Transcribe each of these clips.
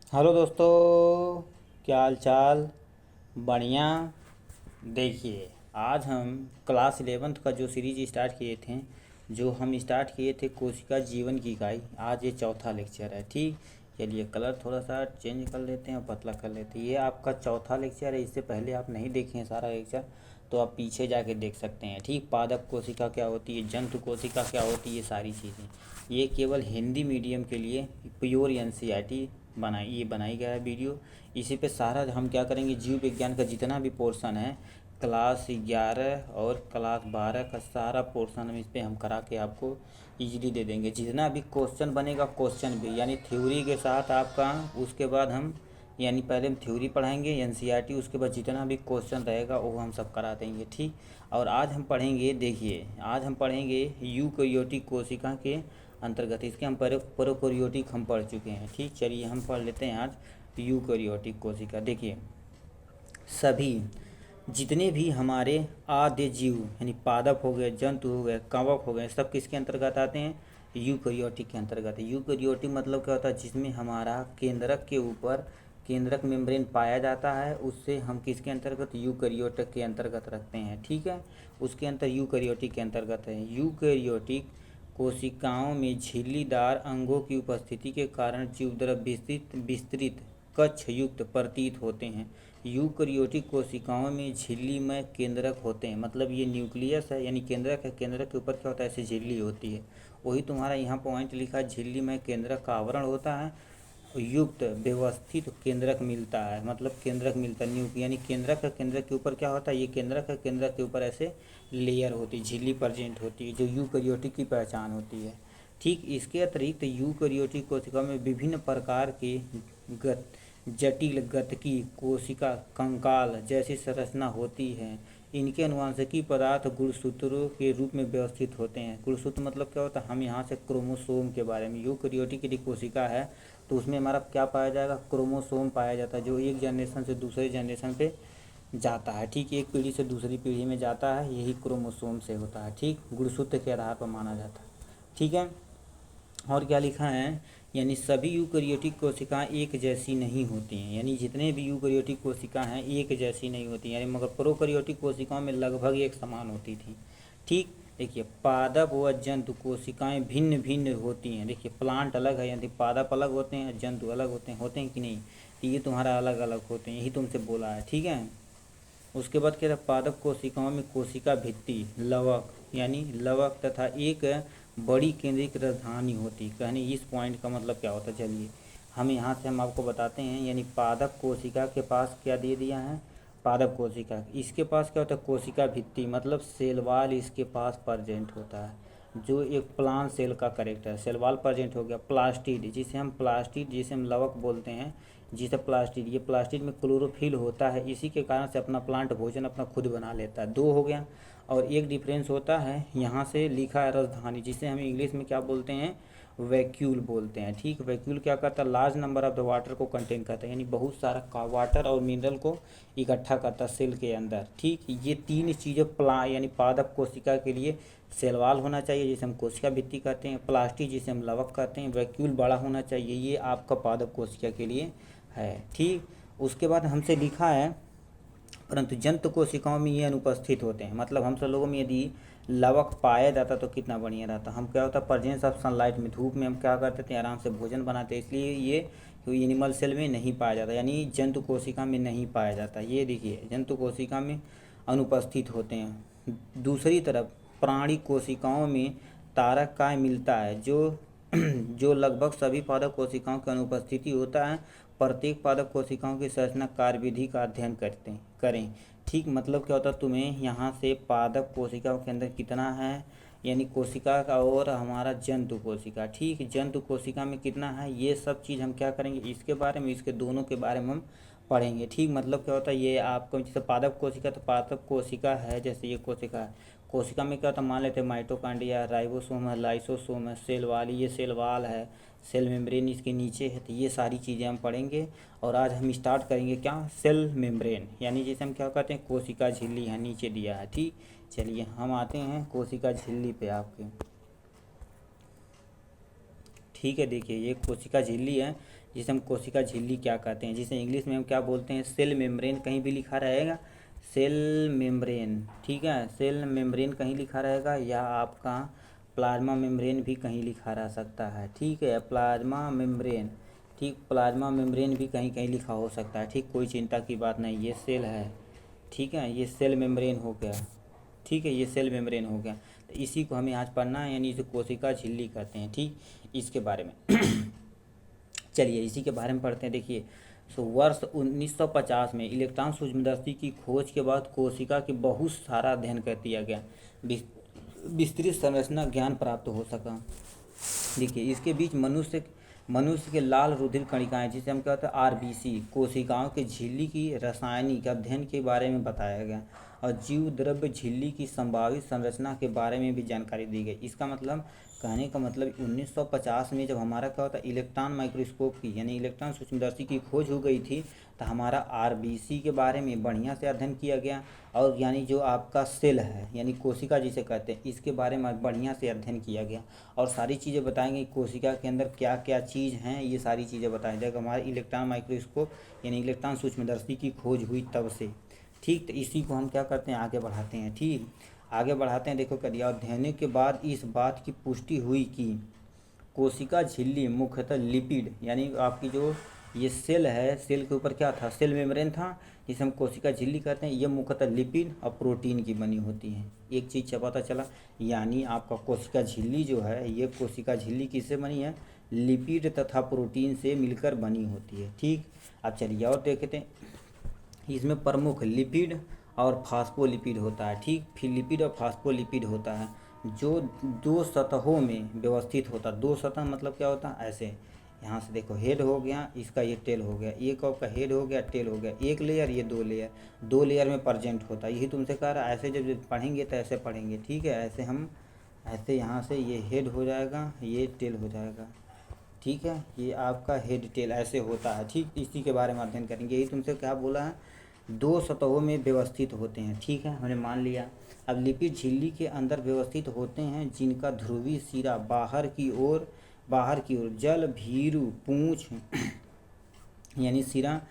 Hello दोस्तों, क्या हाल चाल। बढ़िया। देखिए, आज हम क्लास 11th का जो सीरीज स्टार्ट किए थे, जो हम स्टार्ट किए थे कोशिका जीवन की इकाई, आज ये चौथा लेक्चर है। ठीक, चलिए कलर थोड़ा सा चेंज कर लेते हैं और पतला कर लेते हैं। ये आपका चौथा लेक्चर है। इससे पहले आप नहीं देखे हैं सारा लेक्चर तो आप पीछे जाके देख सकते हैं। ठीक, पादप कोशिका क्या होती है, जंतु कोशिका क्या होती है, ये सारी चीज़ें ये केवल हिंदी मीडियम के लिए प्योर एनसीईआरटी बनाई गया है वीडियो। इसी पे सारा हम क्या करेंगे, जीव विज्ञान का जितना भी पोर्शन है क्लास 11 और क्लास 12 का सारा पोर्शन हम इस पे हम करा के आपको इजीली दे देंगे। जितना भी क्वेश्चन बनेगा, क्वेश्चन भी यानी थ्योरी के साथ आपका, उसके बाद हम यानी पहले हम थ्योरी पढ़ाएंगे एनसीईआरटी, उसके बाद जितना भी क्वेश्चन रहेगा वो हम सब करा देंगे। ठीक, और आज हम पढ़ेंगे, देखिए आज हम पढ़ेंगे यूकैरियोटिक कोशिका के अंतर्गत। इसके हम प्रोकैरियोटिक हम पढ़ चुके हैं। ठीक, चलिए हम पढ़ लेते हैं आज यूकैरियोटिक कोशिका। देखिए, सभी जितने भी हमारे आद्य जीव यानी पादप हो गए, जंतु हो गए, कवक हो गए, सब किसके अंतर्गत आते हैं, यूकैरियोटिक के अंतर्गत है। यूकैरियोटिक मतलब क्या होता है, जिसमें हमारा केंद्रक के ऊपर केंद्रक मेम्ब्रेन पाया जाता है, उससे हम किसके अंतर्गत, यूकैरियोटिक के अंतर्गत रखते हैं। ठीक है, उसके अंतर यूकैरियोटिक के अंतर्गत है। यूकैरियोटिक कोशिकाओं में झिल्लीदार अंगों की उपस्थिति के कारण जीवद्रव्य विस्तृत विस्तृत कक्ष युक्त प्रतीत होते हैं। यूकैरियोटिक कोशिकाओं में झिल्लीमय केंद्रक होते हैं, मतलब ये न्यूक्लियस है यानी केंद्रक है, केंद्रक के ऊपर क्या होता है, ऐसे झिल्ली होती है। वही तुम्हारा यहाँ पॉइंट लिखा है, झिल्लीमय केंद्रक का आवरण होता है, युक्त व्यवस्थित केंद्रक मिलता है, मतलब केंद्रक मिलता है यानी केंद्रक है, केंद्रक के ऊपर क्या होता है, ये केंद्रक है, केंद्रक के ऊपर ऐसे लेयर होती है, झिल्ली प्रेजेंट होती है, जो यूकैरियोटिक की पहचान होती है। ठीक, इसके अतिरिक्त यूकैरियोटिक कोशिका में विभिन्न प्रकार के गत जटिल गतकी कोशिका कंकाल जैसी संरचना होती है। इनके अनुवांशिकी पदार्थ गुणसूत्रों के रूप में व्यवस्थित होते हैं। गुणसूत्र मतलब क्या होता है, हम यहाँ से क्रोमोसोम के बारे में, यूकैरियोटिक यदि कोशिका है तो उसमें हमारा क्या पाया जाएगा, क्रोमोसोम पाया जाता है, जो एक जनरेशन से दूसरे जनरेशन पे जाता है। ठीक, एक पीढ़ी से दूसरी पीढ़ी में जाता है, यही क्रोमोसोम से होता है। ठीक, गुणसूत्र के आधार पर माना जाता है। ठीक है, और क्या लिखा है, यानी सभी यूकैरियोटिक कोशिकाएं एक जैसी नहीं होती हैं, यानी जितने भी यूकैरियोटिक कोशिका हैं एक जैसी नहीं होती, यानी मगर प्रोकैरियोटिक कोशिकाओं में लगभग एक समान होती थी। ठीक, देखिए पादप व जंतु कोशिकाएं भिन्न भिन्न होती हैं। देखिए प्लांट अलग है, यानी पादप अलग होते हैं, जंतु अलग होते हैं कि नहीं, तो ये तुम्हारा अलग अलग होते हैं, यही तुमसे बोला है। ठीक है, उसके बाद क्या था, पादप कोशिकाओं में कोशिका भित्ति, लवक यानी लवक तथा एक बड़ी केंद्रित राजधानी होती। कहने इस पॉइंट का मतलब क्या होता है, चलिए हम यहाँ से हम आपको बताते हैं। यानी पादप कोशिका के पास क्या दे दिया है, पादप कोशिका, इसके पास क्या होता है, कोशिका भित्ति मतलब सेल वॉल इसके पास प्रेजेंट होता है, जो एक प्लांट सेल का करेक्टर है, सेल वॉल प्रेजेंट हो गया। प्लास्टिड जिसे हम लवक बोलते हैं, जिसे प्लास्टिड, ये प्लास्टिड में क्लोरोफिल होता है, इसी के कारण से अपना प्लांट भोजन अपना खुद बना लेता है। दो हो गया, और एक डिफरेंस होता है, यहाँ से लिखा है राजधानी, जिसे हम इंग्लिश में क्या बोलते हैं, वैक्यूल बोलते हैं। ठीक, वैक्यूल क्या करता है, large number of the water को कंटेन करता है, यानी बहुत सारा वाटर और मिनरल को इकट्ठा करता है सेल के अंदर। ठीक, ये तीन चीज़ें यानी पादप कोशिका के लिए सेल वॉल होना चाहिए, जिसे हम कोशिका भित्ति कहते हैं, प्लास्टिक जिसे हम लवक कहते हैं, वैक्यूल बड़ा होना चाहिए, ये आपका पादप कोशिका के लिए है। ठीक, उसके बाद हमसे लिखा है, परंतु जंतु कोशिकाओं में ये अनुपस्थित होते हैं, मतलब हम सब लोगों में यदि लवक पाया जाता तो कितना बढ़िया रहता। हम क्या होता, प्रेजेंस ऑफ सनलाइट में, धूप में हम क्या करते थे, आराम से भोजन बनाते, इसलिए ये एनिमल सेल में नहीं पाया जाता, यानी जंतु कोशिका में नहीं पाया जाता। ये देखिए जंतु कोशिका में अनुपस्थित होते हैं। दूसरी तरफ प्राणी कोशिकाओं में तारक काय मिलता है, जो लगभग सभी पादप कोशिकाओं की अनुपस्थिति होता है। प्रत्येक पादप कोशिकाओं की संरचना कार्यविधि का अध्ययन करें। ठीक, मतलब क्या होता है, तुम्हें यहाँ से पादप कोशिकाओं के अंदर कितना है, यानी कोशिका का, और हमारा जंतु कोशिका। ठीक, जंतु कोशिका में कितना है, ये सब चीज़ हम क्या करेंगे, इसके बारे में, इसके दोनों के बारे में हम पढ़ेंगे। ठीक, मतलब क्या होता है, ये आपको जैसे पादप कोशिका, तो पादप कोशिका है, जैसे ये कोशिका है, कोशिका में क्या होता है, मान लेते हैं माइटोकॉन्ड्रिया, राइबोसोम है, लाइसोसोम है, सेल वाल, ये सेल वाल है, सेल मेम्ब्रेन इसके नीचे है, तो ये सारी चीज़ें हम पढ़ेंगे। और आज हम स्टार्ट करेंगे क्या, सेल मेम्ब्रेन, यानी जैसे हम क्या कहते हैं, कोशिका झिल्ली है, नीचे दिया है। ठीक, चलिए हम आते हैं कोशिका झिल्ली पे आपके। ठीक है। देखिए ये कोशिका झिल्ली है, जिसे हम कोशिका झिल्ली क्या कहते हैं, जिसे इंग्लिश में हम क्या बोलते हैं, सेल मेम्ब्रेन। कहीं भी लिखा रहेगा सेल मेम्ब्रेन, ठीक है, सेल मेम्ब्रेन कहीं लिखा रहेगा, या आपका प्लाज्मा मेम्ब्रेन भी कहीं लिखा रह सकता है, ठीक है, प्लाज्मा मेम्ब्रेन, ठीक, प्लाज्मा मेम्ब्रेन भी कहीं कहीं लिखा हो सकता है, ठीक, कोई चिंता की बात नहीं। ये सेल है, ठीक है, ये सेल मेम्ब्रेन हो गया, ठीक है, ये सेल मेम्ब्रेन हो गया। तो इसी को हमें आज पढ़ना है, यानी इसे कोशिका झिल्ली कहते हैं, ठीक, इसके बारे में चलिए इसी के बारे में पढ़ते हैं। देखिए वर्ष 1950 में इलेक्ट्रॉन सूक्ष्मदर्शी की खोज के बाद कोशिका के बहुत सारा अध्ययन कर दिया गया, विस्तृत संरचना ज्ञान प्राप्त हो सका। देखिए इसके बीच मनुष्य के लाल रुधिर कणिकाएं, जिसे हम कहते हैं आरबीसी, कोशिकाओं के झिल्ली की रासायनिक अध्ययन के बारे में बताया गया, और जीव द्रव्य झिल्ली की संभावित संरचना के बारे में भी जानकारी दी गई। इसका मतलब, कहने का मतलब 1950 में जब हमारा क्या होता है इलेक्ट्रॉन माइक्रोस्कोप की, यानी इलेक्ट्रॉन सूक्ष्मदर्शी की खोज हो गई थी, तो हमारा आरबीसी के बारे में बढ़िया से अध्ययन किया गया, और यानी जो आपका सेल है, यानी कोशिका जिसे कहते हैं, इसके बारे में बढ़िया से अध्ययन किया गया, और सारी चीज़ें बताएंगे कोशिका के अंदर क्या क्या चीज़ हैं, ये सारी चीज़ें बताएं। जब हमारे इलेक्ट्रॉन माइक्रोस्कोप यानी इलेक्ट्रॉन सूक्ष्मदर्शी की खोज हुई तब से, ठीक, तो इसी को हम क्या करते हैं, आगे बढ़ाते हैं, ठीक, आगे बढ़ाते हैं। देखो करिए, अध्ययन के बाद इस बात की पुष्टि हुई कि कोशिका झिल्ली मुख्यतः लिपिड, यानी आपकी जो ये सेल है, सेल के ऊपर क्या था, सेल मेम्ब्रेन था, जिसे हम कोशिका झिल्ली कहते हैं, ये मुख्यतः लिपिड और प्रोटीन की बनी होती है। एक चीज़ से पता चला, यानी आपका कोशिका झिल्ली जो है, ये कोशिका झिल्ली किससे बनी है, लिपिड तथा प्रोटीन से मिलकर बनी होती है, ठीक। अब चलिए और देखते हैं, इसमें प्रमुख लिपिड और फास्फोलिपिड होता है, ठीक, फिर लिपिड और फास्फोलिपिड होता है, जो दो सतहों में व्यवस्थित होता है। दो सतह मतलब क्या होता है, ऐसे, यहाँ से देखो हेड हो गया, इसका ये टेल हो गया, एक आपका हेड हो गया, टेल हो गया, एक लेयर, ये दो लेयर में प्रेजेंट होता है। यही तुमसे कह रहा है, ऐसे जब पढ़ेंगे तो ऐसे पढ़ेंगे, ठीक है, ऐसे हम ऐसे यहाँ से ये हेड हो जाएगा, ये टेल हो जाएगा, ठीक है, ये आपका हेड टेल ऐसे होता है, ठीक, इसी के बारे में अध्ययन करेंगे। यही तुमसे क्या बोला है, दो सतहों में व्यवस्थित होते हैं, ठीक है, हमने मान लिया। अब लिपिड झिल्ली के अंदर व्यवस्थित होते हैं, जिनका ध्रुवीय सिरा बाहर की ओर जल भीरु पूंछ यानी सिरा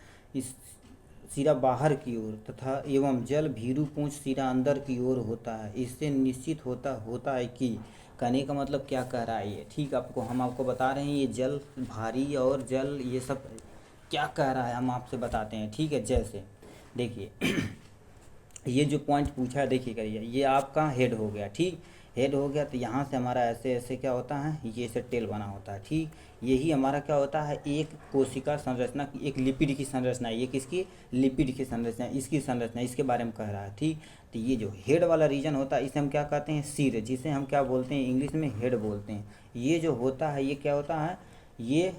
बाहर की ओर तथा एवं जल भीरु पूंछ सिरा अंदर की ओर होता है। इससे निश्चित होता है कि, कहने का मतलब क्या कह रहा है ये, ठीक, हम आपको बता रहे हैं ये जल भारी और जल ये सब क्या कह रहा है, हम आपसे बताते हैं, ठीक है। जैसे देखिए ये जो पॉइंट पूछा है, देखिए करिए, ये आपका हेड हो गया, ठीक, हेड हो गया, तो यहाँ से हमारा ऐसे ऐसे क्या होता है, ये ऐसे टेल बना होता है, ठीक। यही हमारा क्या होता है, एक कोशिका संरचना की, एक लिपिड की संरचना है, ये किसकी, लिपिड की संरचना, इसकी संरचना, इसके बारे में कह रहा है, ठीक। तो ये जो हेड वाला रीजन होता है, इसे हम क्या कहते हैं, सिर, जिसे हम क्या बोलते हैं, इंग्लिश में हेड बोलते हैं। ये जो होता है, ये क्या होता है, ये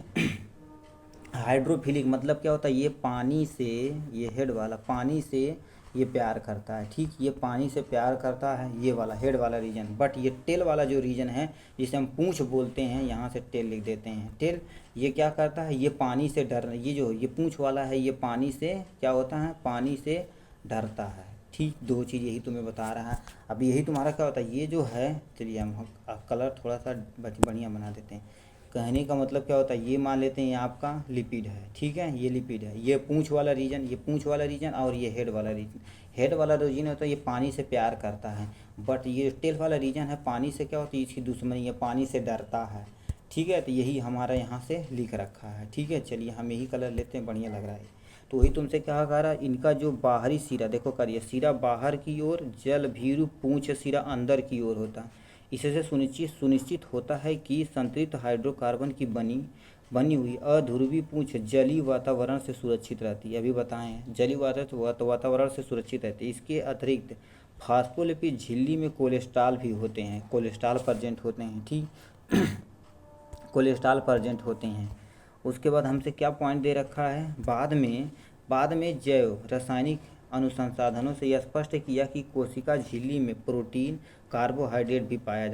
हाइड्रोफिलिक, मतलब क्या होता है, ये पानी से, ये हेड वाला पानी से ये प्यार करता है, ठीक, ये पानी से प्यार करता है, ये वाला हेड वाला रीजन। बट ये टेल वाला जो रीजन है, जिसे हम पूंछ बोलते हैं, यहाँ से टेल लिख देते हैं, टेल, ये क्या करता है, ये पानी से डर, ये पूंछ वाला है, ये पानी से क्या होता है, पानी से डरता है, ठीक। दो चीज़ यही तुम्हें बता रहा है। अब यही तुम्हारा क्या होता है, ये जो है, चलिए हम कलर थोड़ा सा बढ़िया बना देते हैं। कहने का मतलब क्या होता है, ये मान लेते हैं ये आपका लिपिड है, ठीक है, ये लिपिड है, ये पूंछ वाला रीजन, ये पूंछ वाला रीजन, और ये हेड वाला रीजन। हेड वाला रीजन होता है, ये पानी से प्यार करता है, बट ये टेल वाला रीजन है, पानी से क्या होती है, इसकी दुश्मनी है, पानी से डरता है, ठीक है। तो यही हमारा यहाँ से लिख रखा है, ठीक है। चलिए हम यही कलर लेते हैं, बढ़िया लग रहा है। तो वही तुमसे क्या कह रहा है, इनका जो बाहरी सिरा, देखो करिए, सिरा बाहर की ओर, जल भीरु पूंछ सिरा अंदर की ओर होता है। इससे सुनिश्चित होता है कि संतृप्त हाइड्रोकार्बन की बनी हुई अध्रुवीय पूंछ जलीय वातावरण से सुरक्षित रहती है। अभी बताएं, जलीय वातावरण से सुरक्षित रहती है। इसके अतिरिक्त फास्फोलिपिड झिल्ली में कोलेस्ट्रॉल भी होते हैं, कोलेस्ट्रॉल प्रेजेंट होते हैं, ठीक कोलेस्ट्रॉल प्रेजेंट होते हैं। उसके बाद हमसे क्या पॉइंट दे रखा है, बाद में जैव रासायनिक अनुसंधानों से यह स्पष्ट किया कि कोशिका झिल्ली में प्रोटीन, कार्बोहाइड्रेट भी पाया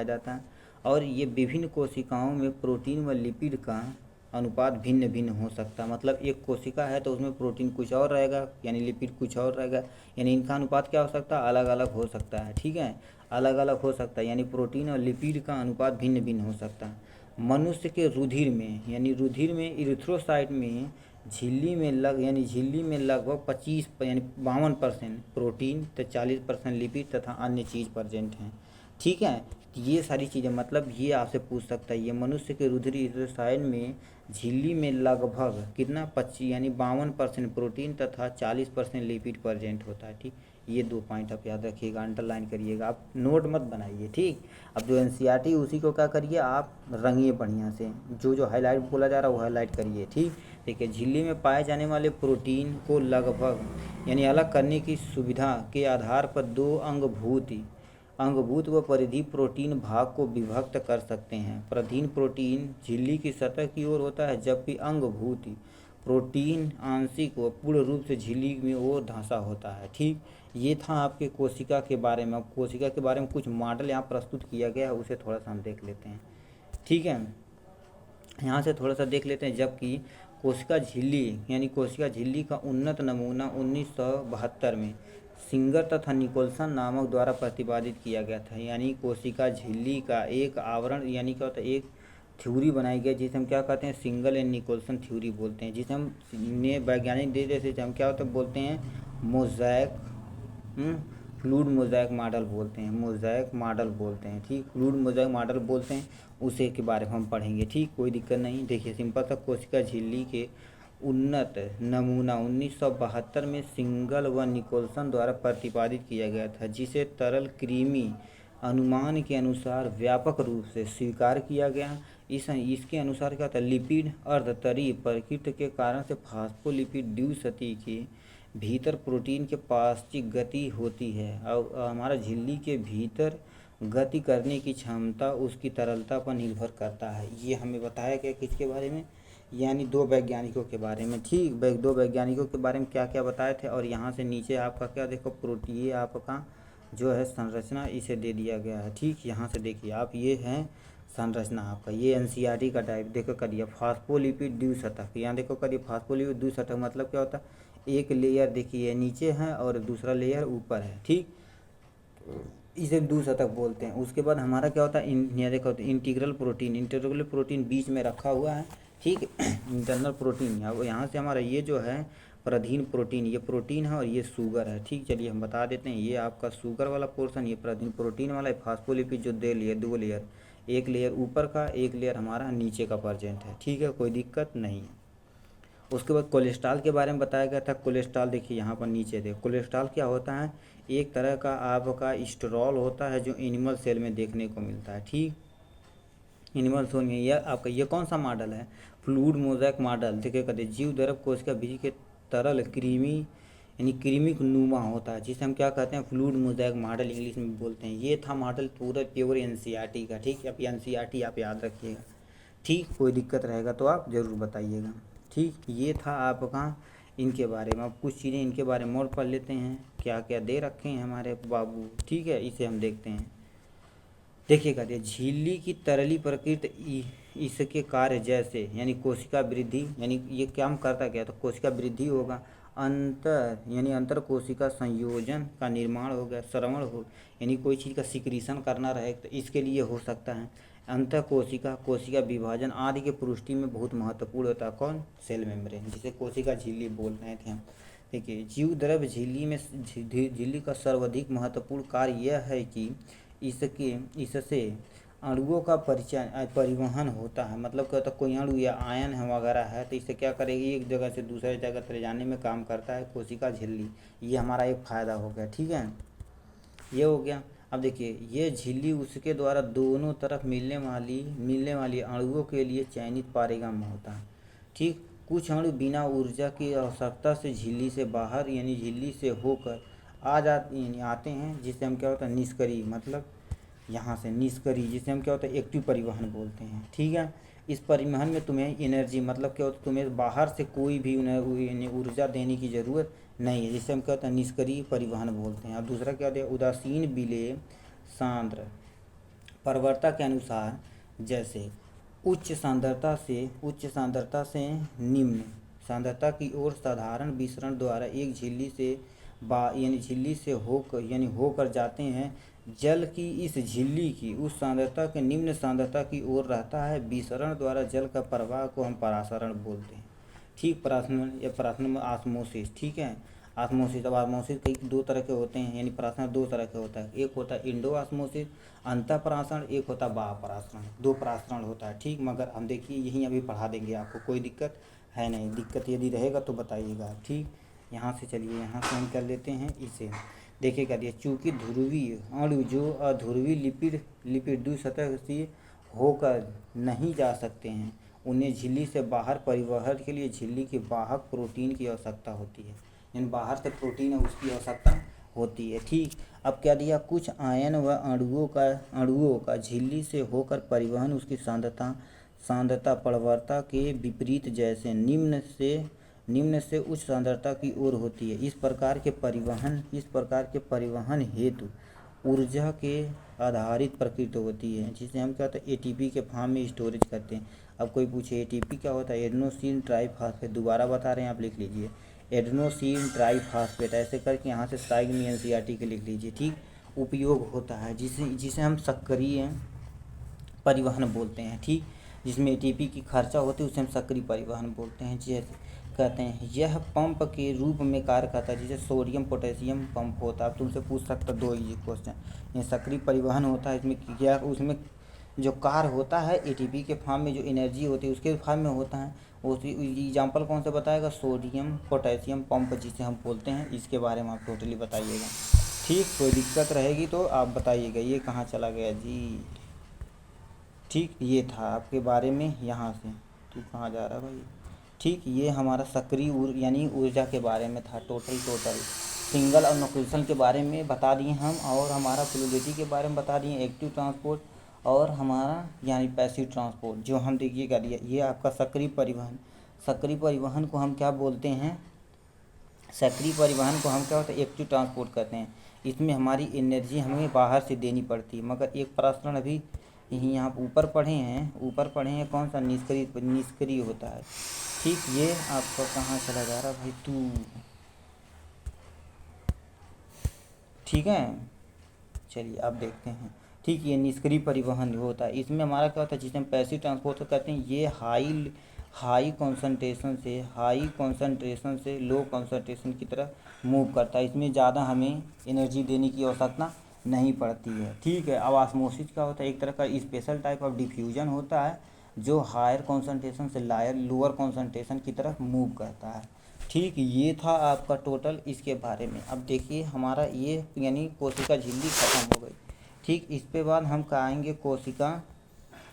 जाता है, और ये विभिन्न कोशिकाओं में प्रोटीन व लिपिड का अनुपात भिन्न भिन्न हो सकता है। मतलब एक कोशिका है तो उसमें प्रोटीन कुछ और रहेगा, यानी लिपिड कुछ और रहेगा, यानी इनका अनुपात क्या हो सकता है, अलग अलग हो सकता है। ठीक है, अलग अलग हो सकता है, यानी प्रोटीन और लिपिड का अनुपात भिन्न भिन्न हो सकता है। मनुष्य के रुधिर में, यानी रुधिर में इरिथ्रोसाइट में झिल्ली में लगभग 25 यानी 52% प्रोटीन तो 40% लिपिड तथा अन्य चीज़ प्रेजेंट हैं। ठीक है, ये सारी चीज़ें, मतलब ये आपसे पूछ सकता है, ये मनुष्य के रुधिर इरिथ्रोसाइट में झिल्ली में लगभग कितना 25 यानी 52% प्रोटीन तथा 40% लिपिड प्रेजेंट होता है। ठीक, ये 2 पॉइंट आप याद रखिएगा, अंडरलाइन करिएगा, आप नोट मत बनाइए। ठीक, अब जो एनसीईआरटी उसी को क्या करिए, आप रंगिए बढ़िया से, जो हाईलाइट बोला जा रहा है वो हाईलाइट करिए। ठीक, देखिए झिल्ली में पाए जाने वाले प्रोटीन को लगभग यानी अलग करने की सुविधा के आधार पर 2 अंगभूत व परिधीय प्रोटीन भाग को विभक्त कर सकते हैं। परिधीय प्रोटीन झिल्ली की सतह की ओर होता है, जबकि अंगभूत प्रोटीन आंशिक व पूर्ण रूप से झिल्ली में ओर धंसा होता है। ठीक, ये था आपके कोशिका के बारे में। अब कोशिका के बारे में कुछ मॉडल यहाँ प्रस्तुत किया गया है, उसे थोड़ा सा हम देख लेते हैं। ठीक है, यहाँ से थोड़ा सा देख लेते हैं। जबकि कोशिका झिल्ली यानी कोशिका झिल्ली का उन्नत नमूना 1972 में सिंगर तथा निकोल्सन नामक द्वारा प्रतिपादित किया गया था। यानी कोशिका झिल्ली का एक आवरण यानी क्या होता है, एक थ्योरी बनाई गई जिसे हम क्या कहते हैं, सिंगल एंड निकोल्सन थ्योरी बोलते हैं, जिसे हम ने वैज्ञानिक दृष्टि से हम क्या होता है बोलते हैं, मोज़ैक फ्लूइड मोज़ैक मॉडल बोलते हैं, मोज़ैक मॉडल बोलते हैं। ठीक, फ्लूइड मोज़ैक मॉडल बोलते हैं, उसे के बारे में हम पढ़ेंगे। ठीक, कोई दिक्कत नहीं। देखिए सिंपल सा, कोशिका झिल्ली के उन्नत नमूना 1972 में सिंगल व निकोल्सन द्वारा प्रतिपादित किया गया था, जिसे तरल कृमि अनुमान के अनुसार व्यापक रूप से स्वीकार किया गया। इसके अनुसार क्या था, लिपिड अर्धतरीय प्रकृति के कारण से फास्फोलिपिड द्विसतही के भीतर प्रोटीन के पास्तिक गति होती है, और हमारा झिल्ली के भीतर गति करने की क्षमता उसकी तरलता पर निर्भर करता है। ये हमें बताया गया किसके बारे में, यानी 2 वैज्ञानिकों के बारे में। ठीक, 2 वैज्ञानिकों के बारे में क्या क्या बताए थे। और यहाँ से नीचे आपका क्या देखो, प्रोटीन, ये आपका जो है संरचना इसे दे दिया गया है। ठीक, यहाँ से देखिए आप, ये है संरचना आपका, ये एनसीईआरटी का टाइप देखो करिए, फास्फोलिपिड द्विसतह। यहाँ देखो करिए, फास्फोलिपिड द्विसतह मतलब क्या होता है, एक लेयर देखिए नीचे है और दूसरा लेयर ऊपर है। ठीक, इसे द्विसतह बोलते हैं। उसके बाद हमारा क्या होता है, यहाँ देखो इंटीग्रल प्रोटीन बीच में रखा हुआ है। ठीक, इंटरनल प्रोटीन, यहाँ से हमारा ये जो है प्रधीन प्रोटीन, ये प्रोटीन है और ये शुगर है। ठीक, चलिए हम बता देते हैं, ये आपका शुगर वाला पोर्शन, ये प्रधीन प्रोटीन वाला है। फास्फोलिपिड जो 2 लेयर, एक लेयर ऊपर का, एक लेयर हमारा नीचे का प्रेजेंट है। ठीक है, कोई दिक्कत नहीं है। उसके बाद कोलेस्ट्रॉल के बारे में बताया गया था। कोलेस्ट्रॉल देखिए यहाँ पर नीचे देखो, कोलेस्ट्रॉल क्या होता है, एक तरह का आपका स्टेरॉल होता है जो एनिमल सेल में देखने को मिलता है। ठीक, एनिमल सेल में यह आपका ये कौन सा मॉडल है, फ्लूइड मोज़ैक मॉडल। देखिए कहते जीव द्रव कोशिका बीज के तरल कृमि यानी कृमिक नुमा होता है, जिसे हम क्या कहते हैं, फ्लूइड मोज़ैक मॉडल इंग्लिश में बोलते हैं। ये था मॉडल पूरा प्योर एनसीईआरटी का। ठीक है, अब एनसीईआरटी आप याद रखिएगा। ठीक, कोई दिक्कत रहेगा तो आप ज़रूर बताइएगा। ठीक, ये था आपका इनके बारे में। अब कुछ चीज़ें इनके बारे में और पढ़ लेते हैं, क्या क्या दे रखे हैं हमारे बाबू। ठीक है, इसे हम देखते हैं। देखिएगा, झिल्ली की तरली प्रकृति इसके कार्य जैसे, यानी कोशिका वृद्धि, यानी ये क्या हम करता क्या, तो कोशिका वृद्धि होगा, अंतर कोशिका संयोजन का निर्माण हो गया, श्रवण हो यानी कोई चीज़ का सिक्रीशन करना रहे तो इसके लिए हो सकता है। अंतर कोशिका विभाजन आदि के पुष्टि में बहुत महत्वपूर्ण होता है। कौन, सेल मेम्ब्रेन, जिसे कोशिका झिल्ली बोल रहे थे हम। देखिए जीव द्रव झिल्ली का सर्वाधिक महत्वपूर्ण कार्य यह है कि इससे अणुओं का परिवहन होता है। मतलब क्या होता है, कोई अणु या आयन है वगैरह है तो इससे क्या करेगी, एक जगह से दूसरे जगह ले जाने में काम करता है कोशिका झिल्ली। ये हमारा एक फ़ायदा हो गया। ठीक है, ये हो गया। अब देखिए, ये झिल्ली उसके द्वारा दोनों तरफ मिलने वाली अणुओं के लिए चयनित पारेगम होता है। ठीक, कुछ अणु बिना ऊर्जा की आवश्यकता से झिल्ली से बाहर यानी झिल्ली से होकर आते हैं, जिसे हम क्या होता है, निष्क्रिय, मतलब यहाँ से निष्क्रिय, जिसे हम क्या होता है, एक्टिव परिवहन बोलते हैं। ठीक है, इस परिवहन में तुम्हें एनर्जी, मतलब क्या होता है, तुम्हें बाहर से कोई भी ऊर्जा देने की ज़रूरत नहीं है, जिसे हम क्या होता है, निष्क्रिय परिवहन बोलते हैं। और दूसरा क्या होता है, उदासीन विलेय सांद्र प्रवणता के अनुसार, जैसे उच्च सांद्रता से निम्न सांद्रता की ओर साधारण विसरण द्वारा एक झिल्ली से होकर जाते हैं। जल की इस झिल्ली की उस सांद्रता के निम्न सांद्रता की ओर रहता है। विसरण द्वारा जल का प्रवाह को हम परासरण बोलते हैं। ठीक, परासरण या परासरण में ऑस्मोसिस। ठीक है, ऑस्मोसिस। अब ऑस्मोसिस कई दो तरह के होते हैं, यानी परासरण दो तरह के होता है। एक होता है इंडो ऑस्मोसिस अंतः परासरण, एक होता है बाह्य परासरण। दो परासरण होता है। ठीक, मगर हम देखिए यहीं अभी पढ़ा देंगे आपको, कोई दिक्कत है नहीं। दिक्कत यदि रहेगा तो बताइएगा। ठीक, यहाँ से चलिए, यहाँ से हम कर लेते हैं इसे। देखिए क्या दिया, चूँकि ध्रुवीय अणु जो अध्रुवीय लिपिड द्विसतह से होकर नहीं जा सकते हैं, उन्हें झिल्ली से बाहर परिवहन के लिए झिल्ली के वाहक प्रोटीन की आवश्यकता होती है। यानी बाहर से प्रोटीन है उसकी आवश्यकता होती है। ठीक, अब क्या दिया, कुछ आयन व अणुओं का झिल्ली से होकर परिवहन उसकी सांद्रता प्रवणता के विपरीत, जैसे निम्न से उच्च सांद्रता की ओर होती है। इस प्रकार के परिवहन हेतु ऊर्जा के आधारित प्रकृति होती है, जिसे हम क्या होता है एटीपी के फॉर्म में स्टोरेज करते हैं। अब कोई पूछे एटीपी क्या होता है, एडेनोसिन ट्राइफॉस्फेट। दोबारा बता रहे हैं, आप लिख लीजिए एडेनोसिन ट्राइफॉस्फेट, ऐसे करके यहाँ से साइड में एनसीईआरटी के लिख लीजिए। ठीक, उपयोग होता है जिसे हम सक्रिय परिवहन बोलते हैं। ठीक, जिसमें एटीपी की खर्चा होती है उसे हम सक्रिय परिवहन बोलते हैं। जैसे कहते हैं यह पंप के रूप में कार्य करता है, जैसे सोडियम पोटेशियम पंप होता है। अब तुमसे पूछ सकता दो ये क्वेश्चन, ये सक्रिय परिवहन होता है, इसमें क्या, उसमें जो कार्य होता है एटीपी के फॉर्म में, जो एनर्जी होती है उसके फॉर्म में होता है। उसी एग्जाम्पल कौन सा बताएगा, सोडियम पोटेशियम पंप जिसे हम बोलते हैं, इसके बारे में आप टोटली बताइएगा। ठीक, कोई दिक्कत रहेगी तो आप बताइएगा। ये कहाँ चला गया जी। ठीक, ये था आपके बारे में, यहाँ से तू कहाँ जा रहा है भाई। ठीक, ये हमारा सक्रिय यानी ऊर्जा के बारे में था। टोटल सिंगल और न्यूक्लियेशन के बारे में बता दिए हम, और हमारा फ्लूइडिटी के बारे में बता दिए, एक्टिव ट्रांसपोर्ट, और हमारा यानी पैसिव ट्रांसपोर्ट जो हम देखिएगा दिया। ये आपका सक्रिय परिवहन को हम क्या बोलते हैं, सक्रिय परिवहन को हम क्या होता है एक्टिव ट्रांसपोर्ट करते हैं। इसमें हमारी एनर्जी हमें बाहर से देनी पड़ती है। मगर एक प्रश्न अभी यहीं आप ऊपर पढ़े हैं कौन सा, निष्क्रिय होता है। ठीक, ये आपका कहाँ चला जा रहा भाई तू। ठीक है, चलिए अब देखते हैं। ठीक, ये निष्क्रिय परिवहन होता है। इसमें हमारा क्या होता है, जिसे हम पैसिव ट्रांसपोर्ट करते हैं, ये हाई कॉन्सेंट्रेशन से लो कॉन्सेंट्रेशन की तरफ मूव करता है। इसमें ज़्यादा हमें एनर्जी देने की आवश्यकता नहीं पड़ती है। ठीक है, अब ऑस्मोसिस क्या होता है, एक तरह का स्पेशल टाइप ऑफ डिफ्यूजन होता है जो हायर कॉन्सेंट्रेशन से लोअर कॉन्सेंट्रेशन की तरफ मूव करता है। ठीक, ये था आपका टोटल इसके बारे में। अब देखिए हमारा ये यानी कोशिका झिल्ली खत्म हो गई। ठीक, इस पे बाद हम आएंगे कोशिका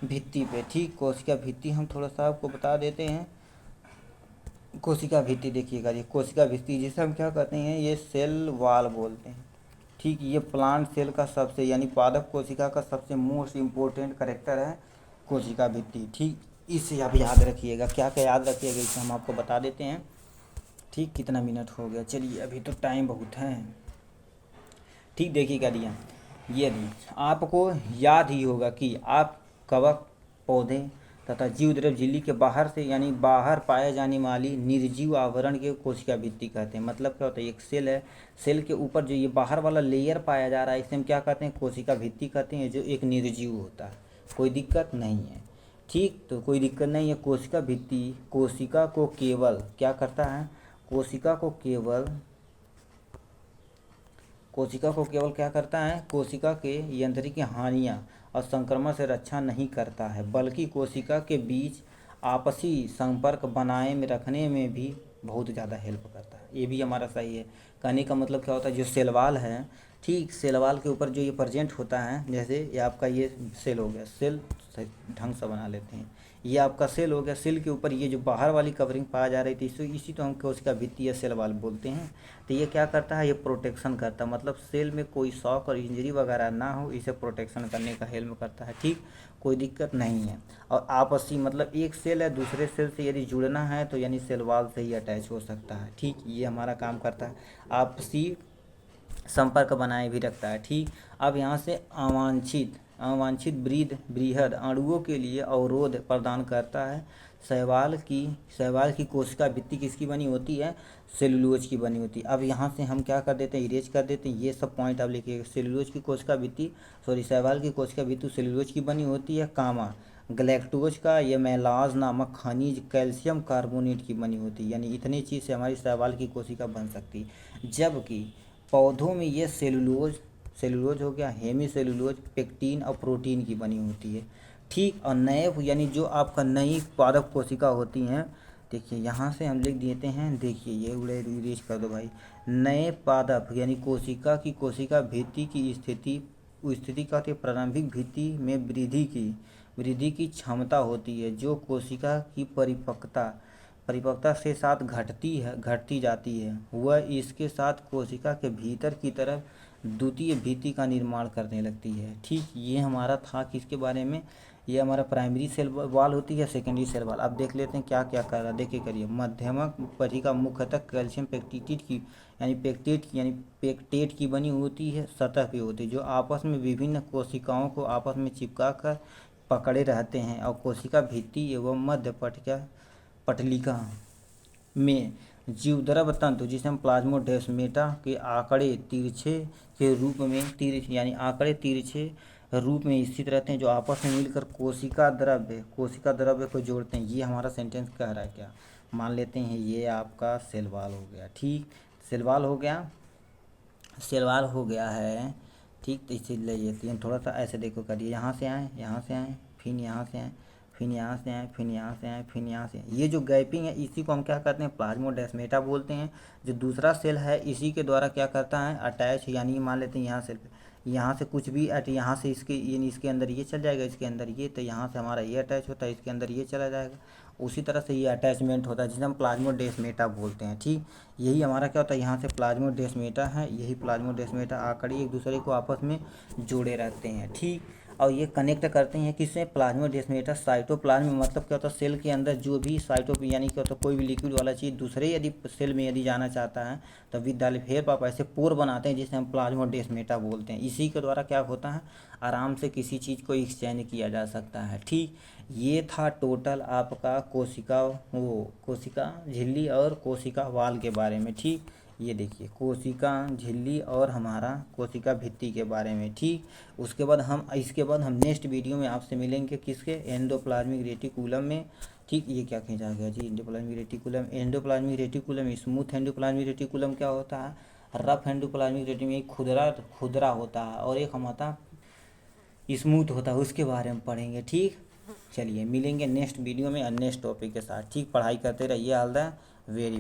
भित्ति पे। ठीक, कोशिका भित्ति हम थोड़ा सा आपको बता देते हैं। कोशिका भित्ति देखिएगा, ये कोशिका भित्ति जिसे हम क्या कहते हैं, ये सेल वाल बोलते हैं। ठीक, ये प्लांट सेल का सबसे यानी पादप कोशिका का सबसे मोस्ट इम्पोर्टेंट कैरेक्टर है कोशिका भित्ति। ठीक, इसे आप याद रखिएगा। क्या क्या याद रखिएगा इसे हम आपको बता देते हैं। ठीक, कितना मिनट हो गया, चलिए अभी तो टाइम बहुत है। ठीक, देखिए क्या दिया, ये दी आपको याद ही होगा कि आप कवक पौधे तथा जीवद्रव्य झिल्ली के बाहर से यानी बाहर पाए जाने वाली निर्जीव आवरण के कोशिका भित्ति कहते हैं। मतलब क्या होता है, एक सेल है, सेल के ऊपर जो ये बाहर वाला लेयर पाया जा रहा है इसे हम क्या कहते हैं, कोशिका भित्ति कहते हैं, जो एक निर्जीव होता है। कोई दिक्कत नहीं है। ठीक, तो कोई दिक्कत नहीं है। कोशिका भित्ति कोशिका को केवल क्या करता है, कोशिका को केवल क्या करता है, कोशिका के यांत्रिक हानियाँ और संक्रमण से रक्षा नहीं करता है, बल्कि कोशिका के बीच आपसी संपर्क बनाए में रखने में भी बहुत ज़्यादा हेल्प करता है। ये भी हमारा सही है। कहने का मतलब क्या होता है, जो सेल वाल है, ठीक, सेल वाल के ऊपर जो ये प्रेजेंट होता है, जैसे ये आपका ये सेल हो गया, सेल ढंग से बना लेते हैं, ये आपका सेल हो गया। सेल के ऊपर ये जो बाहर वाली कवरिंग पाया जा रही थी इसी तो हम कोशिका भित्ति या सेल वाल बोलते हैं। तो ये क्या करता है, ये प्रोटेक्शन करता है, मतलब सेल में कोई शॉक और इंजरी वगैरह ना हो, इसे प्रोटेक्शन करने का हेल्प करता है। ठीक, कोई दिक्कत नहीं है। और आपसी मतलब एक सेल है दूसरे सेल से यदि जुड़ना है तो यानी सेल वाल से ही अटैच हो सकता है। ठीक, ये हमारा काम करता है, आपसी संपर्क बनाए भी रखता है। ठीक, अब यहाँ से अवांछित बृहद अणुओं के लिए अवरोध प्रदान करता है। शैवाल की कोशिका भित्ति किसकी बनी होती है? सेलुलोज की बनी होती है। अब यहाँ से हम क्या कर देते हैं, इरेज कर देते हैं, ये सब पॉइंट आप लिखिएगा। सेलुलोज की कोशिका भित्ति शैवाल की कोशिका भित्ति सेलुलोज की बनी होती है, कामा ग्लैक्टोज का ये मेलाज नामक खनिज कैल्शियम कार्बोनेट की बनी होती है। यानी इतनी चीज़ से हमारी शैवाल की कोशिका बन सकती है। जबकि पौधों में ये सेलुलोज हो गया, हेमी सेलुलोज, पेक्टिन और प्रोटीन की बनी होती है। ठीक, और नए यानी जो आपका नई पादप कोशिका होती हैं, देखिए यहाँ से हम लिख देते हैं, देखिए ये उड़े इरेज कर दो भाई। नए पादप यानी कोशिका भित्ति की स्थिति का प्रारंभिक भित्ति में वृद्धि की क्षमता होती है, जो कोशिका की परिपक्वता से साथ घटती जाती है। वह इसके साथ कोशिका के भीतर की तरफ द्वितीय भित्ति का निर्माण करने लगती है। ठीक, ये हमारा था किसके बारे में? ये हमारा प्राइमरी सेल वॉल होती है, सेकेंडरी सेल वॉल। अब देख लेते हैं क्या क्या कर रहा है, देखिए करिए। मध्यमक पट्टिका मुख्यतः कैल्शियम पेक्टेट की बनी होती है, सतह पे होती है, जो आपस में विभिन्न कोशिकाओं को आपस में चिपका कर पकड़े रहते हैं। और कोशिका भित्ति एवं मध्य पटलिका में जीवद्रव तंतु, जिसे हम प्लाज्मोडेस्माटा के आंकड़े तिरछे रूप में स्थित रहते हैं, जो आपस में मिलकर कोशिका द्रव्य को जोड़ते हैं। ये हमारा सेंटेंस कह रहा है क्या? मान लेते हैं ये आपका सेल वॉल हो गया। ठीक, सेल वॉल हो गया है। ठीक, तो इसे ले लेते हैं थोड़ा सा ऐसे, देखो करिए, यहाँ से आए, फिर यहाँ से आए, फिर यहाँ से आए, फिर यहाँ से आए, फिर यहाँ से आए। ये जो गैपिंग है इसी को हम क्या कहते हैं? प्लाज्मोडेस्माटा बोलते हैं। जो दूसरा सेल है इसी के द्वारा क्या करता है? अटैच, यानी मान लेते हैं यहाँ से कुछ भी यहाँ से इसके अंदर ये चल जाएगा, इसके अंदर ये, तो यहाँ से हमारा ये अटैच होता है, इसके अंदर ये चला जाएगा। उसी तरह से ये अटैचमेंट होता है, जिसे हम प्लाज्मोडेस्माटा बोलते हैं। ठीक, यही हमारा क्या होता है? यहाँ से प्लाज्मोडेस्माटा है, यही प्लाज्मोडेस्माटा आंकड़े एक दूसरे को आपस में जोड़े रहते हैं। ठीक, और ये कनेक्ट करते हैं किससे? प्लाज्मोडेस्माटा साइटोप्लाज्म में। मतलब क्या होता है? सेल के अंदर जो भी यानी क्या होता है? कोई भी लिक्विड वाला चीज़ दूसरे यदि सेल में यदि जाना चाहता है तो विद्यालय आप ऐसे पोर बनाते हैं, जिसे हम प्लाज्मोडेस्माटा बोलते हैं। इसी के द्वारा क्या होता है? आराम से किसी चीज़ को एक्सचेंज किया जा सकता है। ठीक, ये था टोटल आपका कोशिका झिल्ली और कोशिका वाल के बारे में। ठीक, ये देखिए कोशिका झिल्ली और हमारा कोशिका भित्ति के बारे में। ठीक, इसके बाद हम नेक्स्ट वीडियो में आपसे मिलेंगे किसके? एंडोप्लाज्मिक रेटिकुलम में। ठीक, ये क्या खींचा गया जी? Endoplasmic reticulum smooth endoplasmic reticulum क्या होता है? रफ एंडोप्लाज्मिक रेटिकुलम खुदरा होता है, और एक हमारा स्मूथ होता है, उसके बारे में पढ़ेंगे। ठीक, चलिए मिलेंगे नेक्स्ट वीडियो में और नेक्स्ट टॉपिक के साथ। ठीक, पढ़ाई करते रहिए। All the very